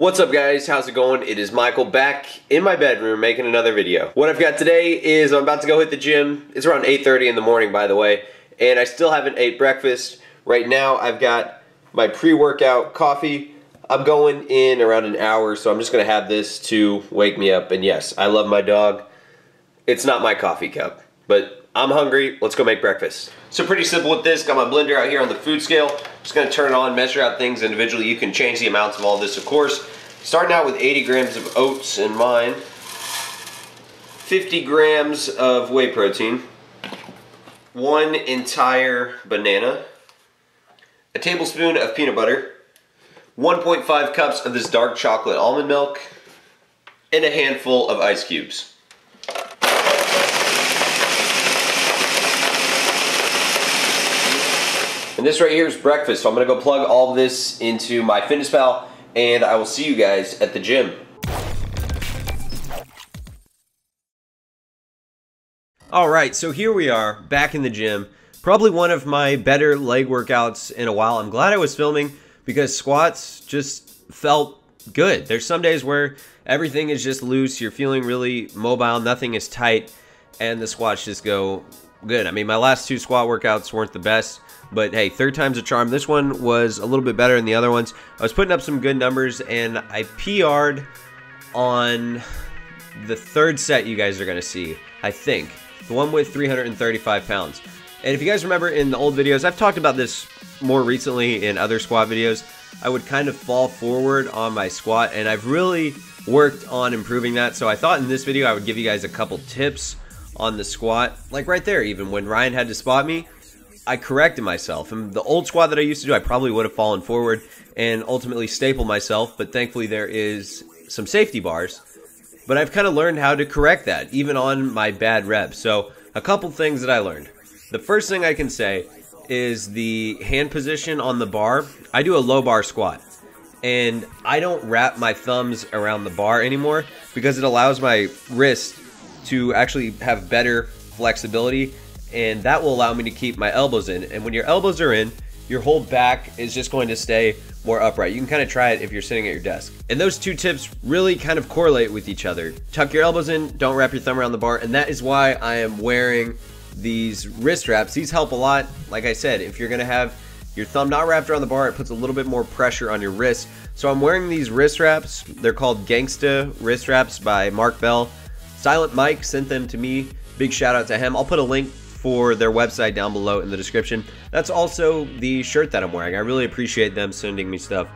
What's up guys, how's it going? It is Michael back in my bedroom making another video. What I've got today is I'm about to go hit the gym. It's around 8:30 in the morning, by the way, and I still haven't ate breakfast. Right now I've got my pre-workout coffee. I'm going in around an hour, so I'm just gonna have this to wake me up. And yes, I love my dog. It's not my coffee cup, but I'm hungry. Let's go make breakfast. So pretty simple with this. Got my blender out here on the food scale. Just gonna turn it on, measure out things individually. You can change the amounts of all this, of course. Starting out with 80 grams of oats in mine, 50 grams of whey protein, 1 entire banana, a tablespoon of peanut butter, 1.5 cups of this dark chocolate almond milk, and a handful of ice cubes. And this right here is breakfast, so I'm gonna go plug all of this into my FitnessPal, and I will see you guys at the gym. Alright, so here we are, back in the gym. Probably one of my better leg workouts in a while. I'm glad I was filming because squats just felt good. There's some days where everything is just loose, you're feeling really mobile, nothing is tight, and the squats just go good. I mean, my last 2 squat workouts weren't the best, but hey, third time's a charm. This one was a little bit better than the other ones. I was putting up some good numbers, and I PR'd on the third set you guys are going to see, I think. The one with 335 pounds. And if you guys remember in the old videos, I've talked about this more recently in other squat videos. I would kind of fall forward on my squat, and I've really worked on improving that. So I thought in this video I would give you guys a couple tips on the squat. Like right there, even when Ryan had to spot me, I corrected myself. And the old squat that I used to do, I probably would have fallen forward and ultimately stapled myself, but thankfully there is some safety bars. But I've kind of learned how to correct that, even on my bad reps. So a couple things that I learned. The first thing I can say is the hand position on the bar. I do a low bar squat, and I don't wrap my thumbs around the bar anymore because it allows my wrist to actually have better flexibility, and that will allow me to keep my elbows in. And when your elbows are in, your whole back is just going to stay more upright. You can kind of try it if you're sitting at your desk. And those two tips really kind of correlate with each other. Tuck your elbows in, don't wrap your thumb around the bar, and that is why I am wearing these wrist wraps. These help a lot. Like I said, if you're gonna have your thumb not wrapped around the bar, it puts a little bit more pressure on your wrist. So I'm wearing these wrist wraps. They're called Gangsta wrist wraps by Mark Bell. Silent Mike sent them to me. Big shout out to him. I'll put a link for their website down below in the description. That's also the shirt that I'm wearing. I really appreciate them sending me stuff.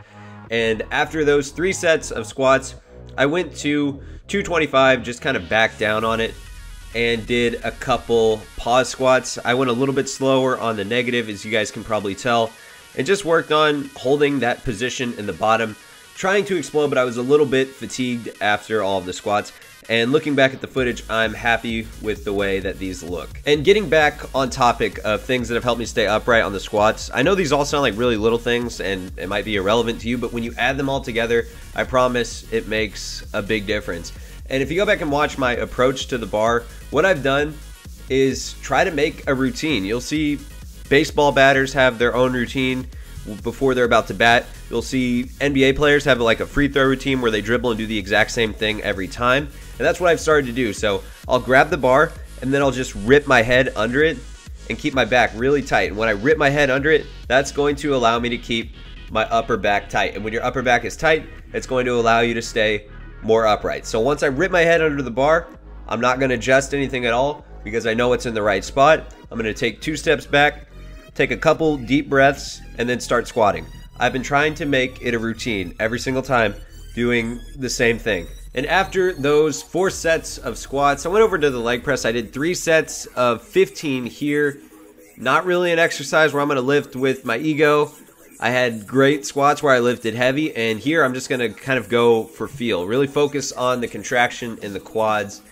And after those 3 sets of squats, I went to 225, just kind of backed down on it, and did a couple pause squats. I went a little bit slower on the negative, as you guys can probably tell, and just worked on holding that position in the bottom, trying to explode, but I was a little bit fatigued after all of the squats. And looking back at the footage, I'm happy with the way that these look. And getting back on topic of things that have helped me stay upright on the squats, I know these all sound like really little things and it might be irrelevant to you, but when you add them all together, I promise it makes a big difference. And if you go back and watch my approach to the bar, what I've done is try to make a routine. You'll see baseball batters have their own routine before they're about to bat. You'll see NBA players have like a free throw routine where they dribble and do the exact same thing every time. And that's what I've started to do. So I'll grab the bar and then I'll just rip my head under it and keep my back really tight. And when I rip my head under it, that's going to allow me to keep my upper back tight. And when your upper back is tight, it's going to allow you to stay more upright. So once I rip my head under the bar, I'm not going to adjust anything at all because I know it's in the right spot. I'm going to take 2 steps back, take a couple deep breaths, and then start squatting. I've been trying to make it a routine every single time, doing the same thing. And after those 4 sets of squats, I went over to the leg press. I did 3 sets of 15 here. Not really an exercise where I'm going to lift with my ego. I had great squats where I lifted heavy, and here I'm just going to kind of go for feel. Really focus on the contraction in the quads.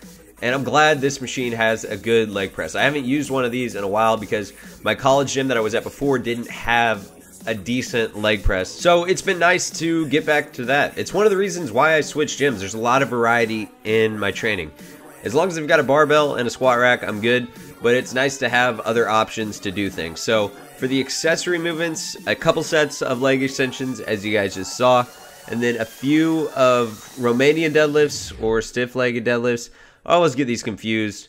And I'm glad this machine has a good leg press. I haven't used one of these in a while because my college gym that I was at before didn't have a decent leg press. So it's been nice to get back to that. It's one of the reasons why I switched gyms. There's a lot of variety in my training. As long as I've got a barbell and a squat rack, I'm good, but it's nice to have other options to do things. So for the accessory movements, a couple sets of leg extensions, as you guys just saw, and then a few of Romanian deadlifts or stiff-legged deadlifts. I always get these confused.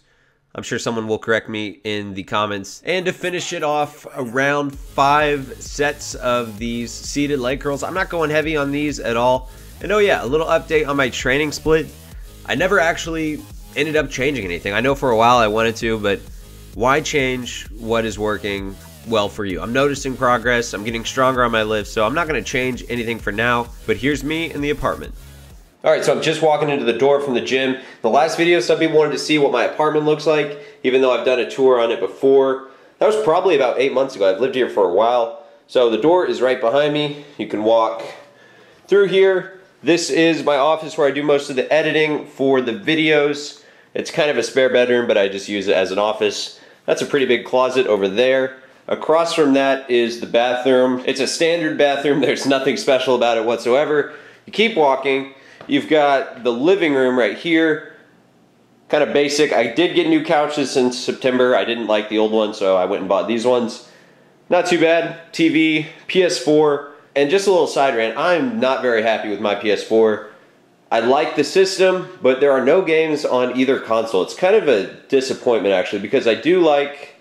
I'm sure someone will correct me in the comments. And to finish it off, around 5 sets of these seated leg curls. I'm not going heavy on these at all. And oh yeah, a little update on my training split. I never actually ended up changing anything. I know for a while I wanted to, but why change what is working well for you? I'm noticing progress. I'm getting stronger on my lifts, so I'm not going to change anything for now. But here's me in the apartment. All right, so I'm just walking into the door from the gym. The last video, some people wanted to see what my apartment looks like, even though I've done a tour on it before. That was probably about 8 months ago. I've lived here for a while. So the door is right behind me. You can walk through here. This is my office where I do most of the editing for the videos. It's kind of a spare bedroom, but I just use it as an office. That's a pretty big closet over there. Across from that is the bathroom. It's a standard bathroom. There's nothing special about it whatsoever. You keep walking. You've got the living room right here. Kind of basic. I did get new couches since September. I didn't like the old ones, so I went and bought these ones. Not too bad. TV, PS4, and just a little side rant. I'm not very happy with my PS4. I like the system, but there are no games on either console. It's kind of a disappointment, actually, because I do like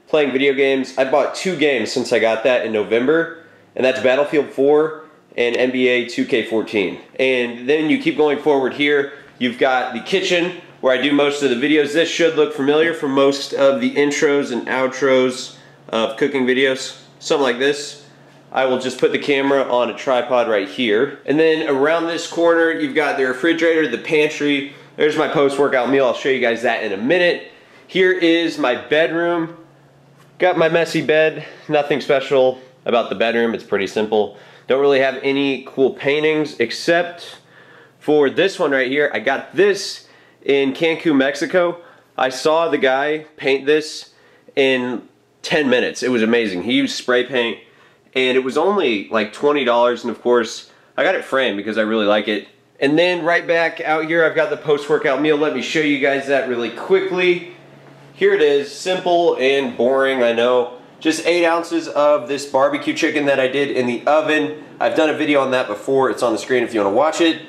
playing video games. I bought 2 games since I got that in November, and that's Battlefield 4 and NBA 2K14. And then you keep going forward here. You've got the kitchen where I do most of the videos. This should look familiar from most of the intros and outros of cooking videos. Something like this. I will just put the camera on a tripod right here. And then around this corner, you've got the refrigerator, the pantry. There's my post-workout meal. I'll show you guys that in a minute. Here is my bedroom. Got my messy bed. Nothing special about the bedroom. It's pretty simple. Don't really have any cool paintings except for this one right here. I got this in Cancun, Mexico. I saw the guy paint this in 10 minutes. It was amazing. He used spray paint and it was only like $20, and of course I got it framed because I really like it. And then right back out here I've got the post-workout meal. Let me show you guys that really quickly. Here it is. Simple and boring, I know. Just 8 ounces of this barbecue chicken that I did in the oven. I've done a video on that before. It's on the screen if you want to watch it.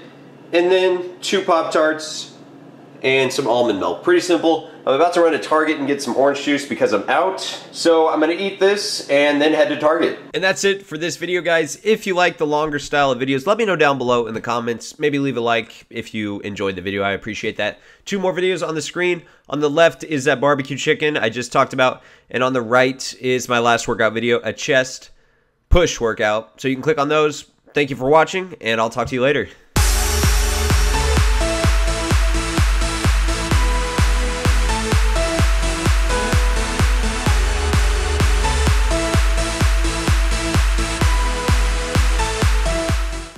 And then 2 Pop-Tarts and some almond milk. Pretty simple. I'm about to run to Target and get some orange juice because I'm out. So I'm going to eat this and then head to Target. And that's it for this video, guys. If you like the longer style of videos, let me know down below in the comments. Maybe leave a like if you enjoyed the video. I appreciate that. 2 more videos on the screen. On the left is that barbecue chicken I just talked about. And on the right is my last workout video, a chest push workout. So you can click on those. Thank you for watching, and I'll talk to you later.